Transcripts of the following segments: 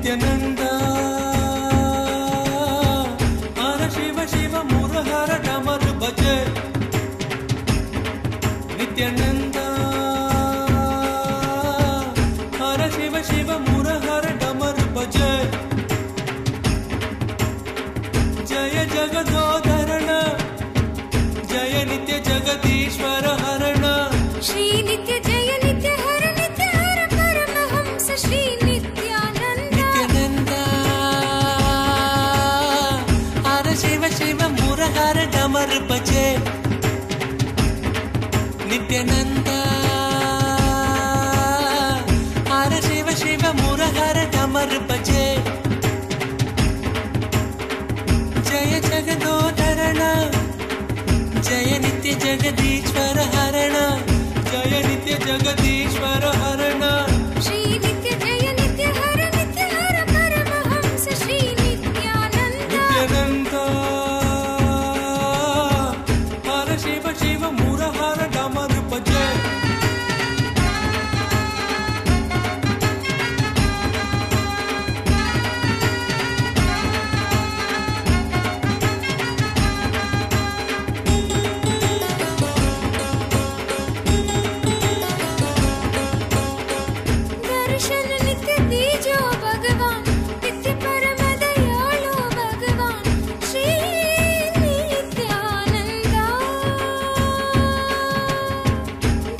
ನಿತ್ಯಾನಂದ ಹರ ಶಿವ ಶಿವ ಮುರಹರ ಡಮರು ಭಜೆ ನಿತ್ಯಾನಂದ ಹರ ಶಿವ ಶಿವ ಮುರಹರ ಡಮರು ಭಜೆ ಜಯ ಜಗದೋಧರಣ ಜಯ ನಿತ್ಯ ಜಗದೀಶ್ವರ ಹರಣ ಶ್ರೀ ನಿತ್ಯ ಜಯ ನಿತ್ಯ ಹರ ಪರಮಹಂಸ ಶ್ರೀ ನಿತ್ಯಾನಂದ ನಿತ್ಯಾನಂದ ಹರ ಶಿವ ಶಿವ ಮುರಹರ ಡಮರು ಭಜೆ ನಿತ್ಯಾನಂದ ಹರ ಶಿವ ಶಿವ ಮುರಹರ ಡಮರು ಭಜೆ ಜಯ ಜಗದೋಧರಣ ಜಯ ನಿತ್ಯ ಜಗದೀಶ್ವರ ಹರಣ ಜಯ ನಿತ್ಯ ಜಗದೀಶ್ವರ ಹರಣ ಶ್ರೀ ನಿತ್ಯ ಜಯ ನಿತ್ಯ ಹರ ಪರಮಹಂಸ ಶ್ರೀ ನಿತ್ಯಾನಂದ ನಿತ್ಯಾನಂದ ಹರ ಶಿವ ಶಿವ ಮುರಹರ ಡಮರು ಭಜೆ दर्शन नित्य दीजो भगवान नित्य परम दयालु भगवान श्री नित्यानंद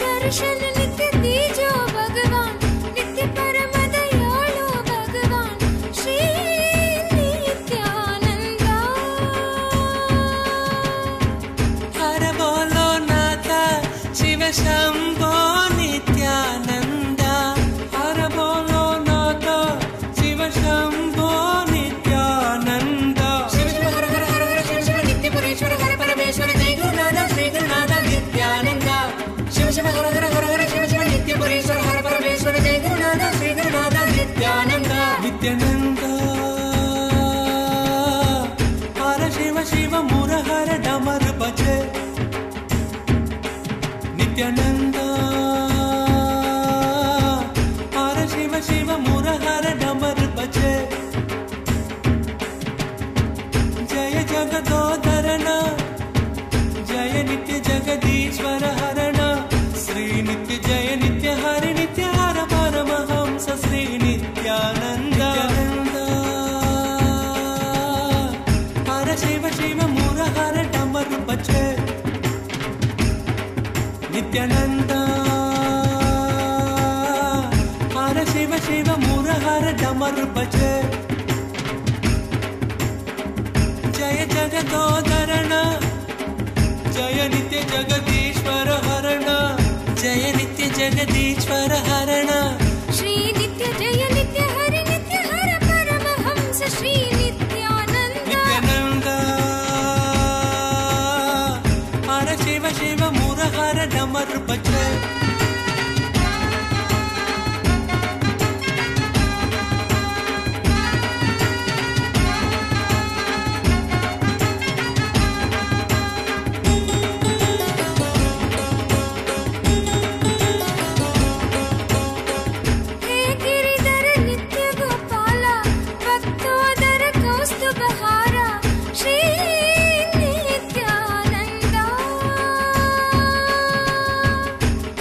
दर्शन नित्य दीजो भगवान नित्य परम दयालु भगवान श्री नित्यानंद हर बोलो नाथ शिव शंभो नित्यानंद हर बोलो नाथ शिव शंभो नित्यानंद शिव शिव हर हर हर हर शिव शिव नित्य पुरेश्वर हर परमेश्वर जय गुरुनाथ श्री गुरुनाथ नित्यानंद शिव शिव हर हर हर हर शिव शिव नित्य पुरेश्वर हर परमेश्वर जय गुरुनाथ श्री गुरुनाथ नित्यानंद नित्यानंद हर शिव शिव मुरहर डमर भजे नित्यानंद हर शिव शिव मुरहर डमर भजे जय जगदोधरण जय नित्य जगदीश्वर हरण श्री नित्य जय नित्य हर परमहंस श्री नित्यानंद हर शिव शिव मुरहर डमर भजे नित्यानंद हर शिव शिव मुरहर डमर भजे जय जगदोधरण जय नित्य जगदीश्वर हरण जय नित्य जगदीश्वर हरण श्री नित्य जय नित्य हर परमहंस श्री नित्यानंद नित्यानंद हर शिव शिव मुरहर डमर भजे हे गिरिधर नित्य गोपाल भक्तोदर कौस्तुभहार श्री नित्यानंद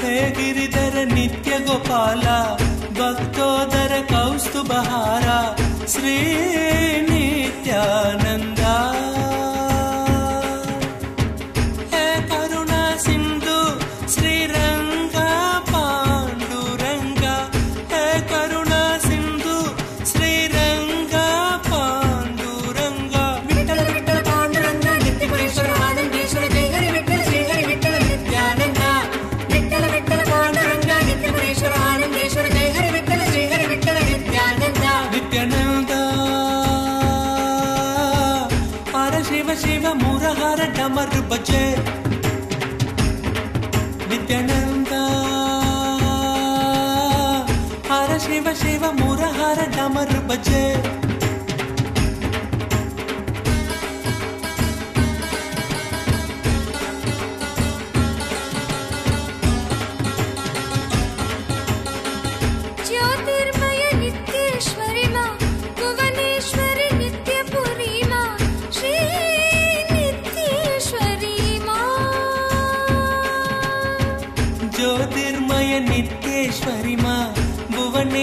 हे गिरिधर नित्य गोपाल भक्तोदर कौस्तुभहार श्री नित्यानंद हे करुणा सिंधु श्रीरंग पांडुरंग हे करुणा सिंधु श्रीरंग पांडुरंग विठ्ठल विठ्ठल पांडुरंग नित्य पुरेश्वर आनंदेश्वर जय हरि विठ्ठल श्री हरि विठ्ठल नित्यानंद विठ्ठल विठ्ठल पांडुरंग नित्य पुरेश्वर आनंदेश्वर जय हरि विठ्ठल श्री हरि विठ्ठल नित्यानंद नित्यानंद हर शिव शिव मुरहर डमर भजे नित्यानंद हर शिव शिव मुरहर डमर भजे ज्योतिर्मय नित्येश्वरी मां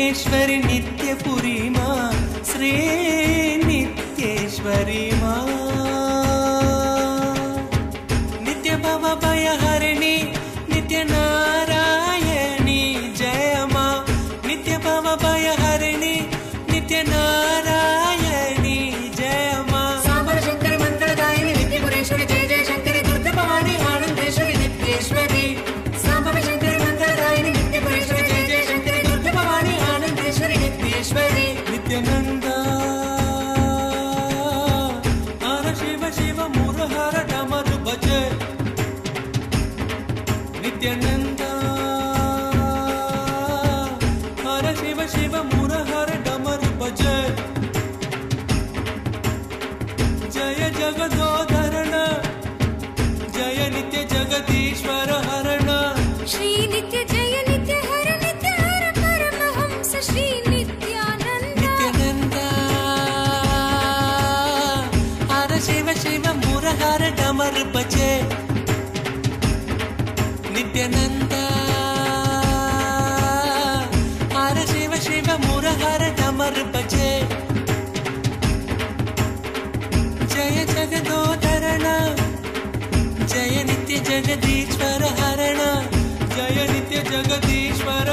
नित्येश्वरि नित्यपुरी मां श्री नित्येश्वरी मां नित्य भव भयहरिणी नित्य नारायणी जय मां नित्य भव भयहरिणी नित्य नारायणी जय मां सांबर शंकर मंत्रदायिनी नित्यपुरेश्वरी जय जय शंकरी दुर्गा भवानी आनंदेश्वरी नित्येश्वरी सांबर शंकर मंत्रदायिनी नित्यपुरेश्वरी जय जय शंकरी दुर्गा भवानी आनंदेश्वरी नित्येश्वरी नित्यानंदा हर शिव शिव मुरहर डमरू बजे नित्यानंदा हर शिव शिव मुरहर डमरू बजे जय जगदोधरण जय नित्य जगदीश्वर हरण श्री नित्य जय नित्य हर परमहंस श्री नित्यानंद नित्यानंदा हर शिव शिव मुरहर डमर बजे नित्यानंदा हर शिव शिव मुरहर डमर बजे जय जगदोधरण जय नित्य जगदीश्वर हरण जय नित्य जगदीश्वर